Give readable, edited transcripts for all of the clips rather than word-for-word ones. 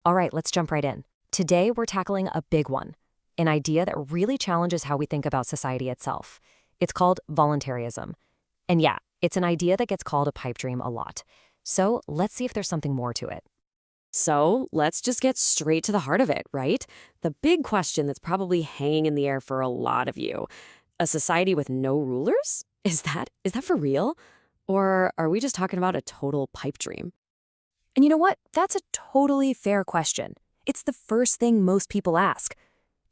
All right, let's jump right in. Today, we're tackling a big one, an idea that really challenges how we think about society itself. It's called voluntarism. And yeah, it's an idea that gets called a pipe dream a lot. So let's see if there's something more to it. So let's just get straight to the heart of it, right? The big question that's probably hanging in the air for a lot of you. A society with no rulers? Is that for real? Or are we just talking about a total pipe dream? And you know what? That's a totally fair question. It's the first thing most people ask.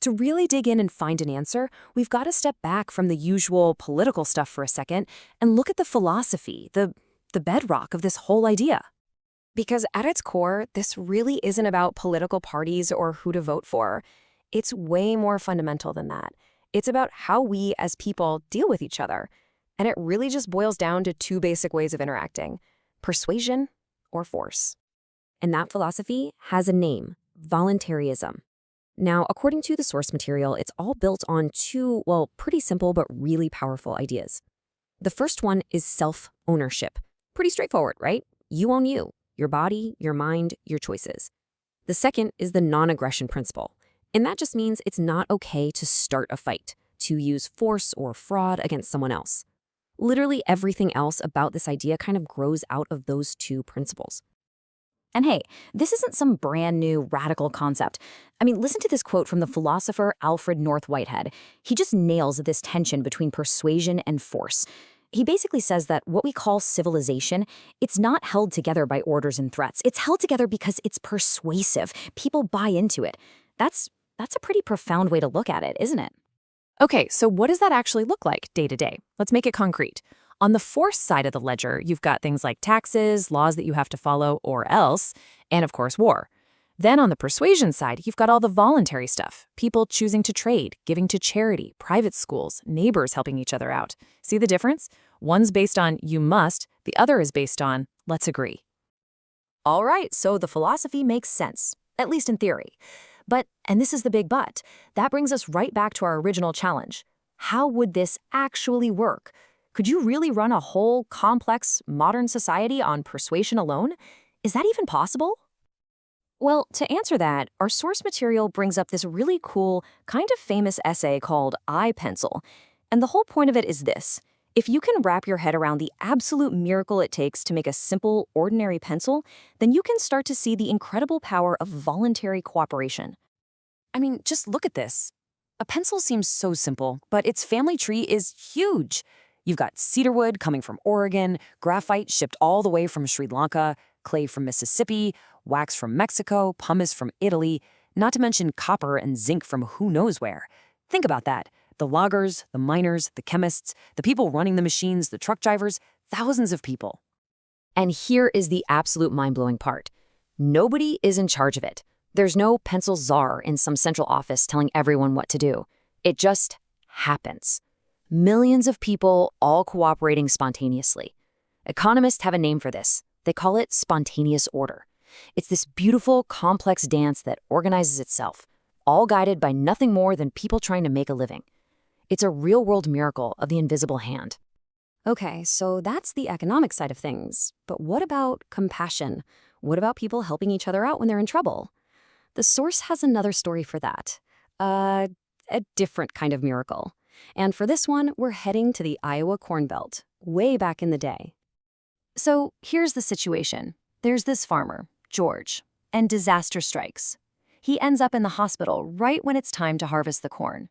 To really dig in and find an answer, we've got to step back from the usual political stuff for a second and look at the philosophy, the bedrock of this whole idea. Because at its core, this really isn't about political parties or who to vote for. It's way more fundamental than that. It's about how we as people deal with each other. And it really just boils down to two basic ways of interacting: persuasion or force. And that philosophy has a name: voluntarism. Now, according to the source material, it's all built on two, well, pretty simple but really powerful ideas. The first one is self-ownership. Pretty straightforward, right? You own you, your body, your mind, your choices. The second is the non-aggression principle. And that just means it's not okay to start a fight, to use force or fraud against someone else. Literally everything else about this idea kind of grows out of those two principles. And hey, this isn't some brand new radical concept. I mean, listen to this quote from the philosopher Alfred North Whitehead. He just nails this tension between persuasion and force. He basically says that what we call civilization, it's not held together by orders and threats. It's held together because it's persuasive. People buy into it. That's a pretty profound way to look at it, isn't it? Okay, so what does that actually look like day to day? Let's make it concrete. On the force side of the ledger, you've got things like taxes, laws that you have to follow or else, and of course, war. Then on the persuasion side, you've got all the voluntary stuff. People choosing to trade, giving to charity, private schools, neighbors helping each other out. See the difference? One's based on you must, the other is based on let's agree. All right, so the philosophy makes sense, at least in theory. But, and this is the big but, that brings us right back to our original challenge. How would this actually work? Could you really run a whole, complex, modern society on persuasion alone? Is that even possible? Well, to answer that, our source material brings up this really cool, kind of famous essay called I Pencil. And the whole point of it is this: if you can wrap your head around the absolute miracle it takes to make a simple, ordinary pencil, then you can start to see the incredible power of voluntary cooperation. I mean, just look at this. A pencil seems so simple, but its family tree is huge. You've got cedarwood coming from Oregon, graphite shipped all the way from Sri Lanka, clay from Mississippi, wax from Mexico, pumice from Italy, not to mention copper and zinc from who knows where. Think about that. The loggers, the miners, the chemists, the people running the machines, the truck drivers, thousands of people. And here is the absolute mind-blowing part. Nobody is in charge of it. There's no pencil czar in some central office telling everyone what to do. It just happens. Millions of people all cooperating spontaneously. Economists have a name for this. They call it spontaneous order. It's this beautiful, complex dance that organizes itself, all guided by nothing more than people trying to make a living. It's a real-world miracle of the invisible hand. Okay, so that's the economic side of things. But what about compassion? What about people helping each other out when they're in trouble? The source has another story for that. A different kind of miracle. And for this one, we're heading to the Iowa Corn Belt, way back in the day. So here's the situation. There's this farmer, George, and disaster strikes. He ends up in the hospital right when it's time to harvest the corn.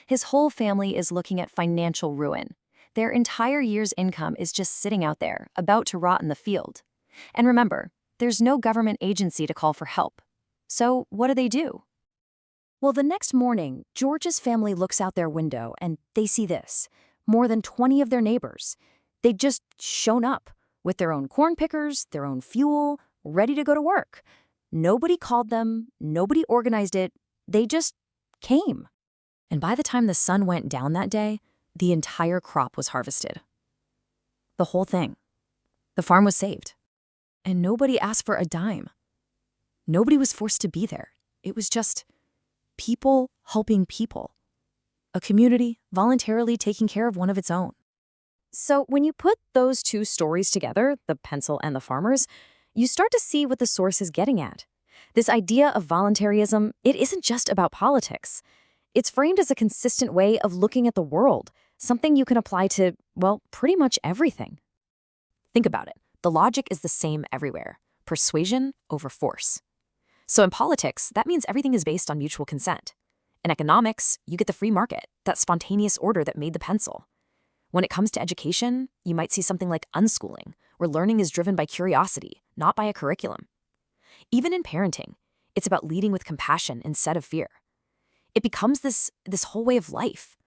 His whole family is looking at financial ruin. Their entire year's income is just sitting out there, about to rot in the field. And remember, there's no government agency to call for help. So what do? Well, the next morning, George's family looks out their window and they see this. More than 20 of their neighbors. They'd just shown up with their own corn pickers, their own fuel, ready to go to work. Nobody called them, nobody organized it, they just came. And by the time the sun went down that day, the entire crop was harvested. The whole thing. The farm was saved. And nobody asked for a dime. Nobody was forced to be there. It was just people helping people. A community voluntarily taking care of one of its own. So when you put those two stories together, the pencil and the farmers, you start to see what the source is getting at. This idea of voluntarism, it isn't just about politics. It's framed as a consistent way of looking at the world, something you can apply to, well, pretty much everything. Think about it. The logic is the same everywhere. Persuasion over force. So in politics, that means everything is based on mutual consent. In economics, you get the free market, that spontaneous order that made the pencil. When it comes to education, you might see something like unschooling, where learning is driven by curiosity, not by a curriculum. Even in parenting, it's about leading with compassion instead of fear. It becomes this whole way of life.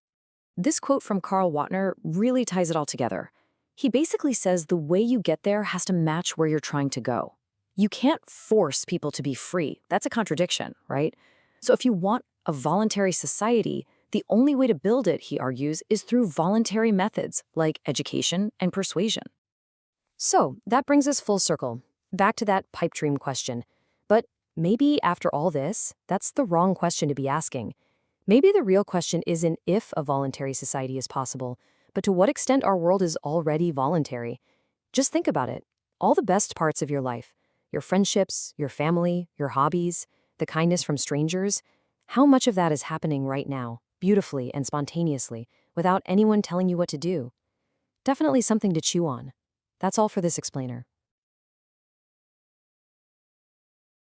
This quote from Karl Wattner really ties it all together. He basically says the way you get there has to match where you're trying to go. You can't force people to be free. That's a contradiction, right? So if you want a voluntary society, the only way to build it, he argues, is through voluntary methods like education and persuasion. So that brings us full circle, back to that pipe dream question. But maybe after all this, that's the wrong question to be asking. Maybe the real question isn't if a voluntary society is possible, but to what extent our world is already voluntary. Just think about it. All the best parts of your life, your friendships, your family, your hobbies, the kindness from strangers, how much of that is happening right now, beautifully and spontaneously, without anyone telling you what to do? Definitely something to chew on. That's all for this explainer.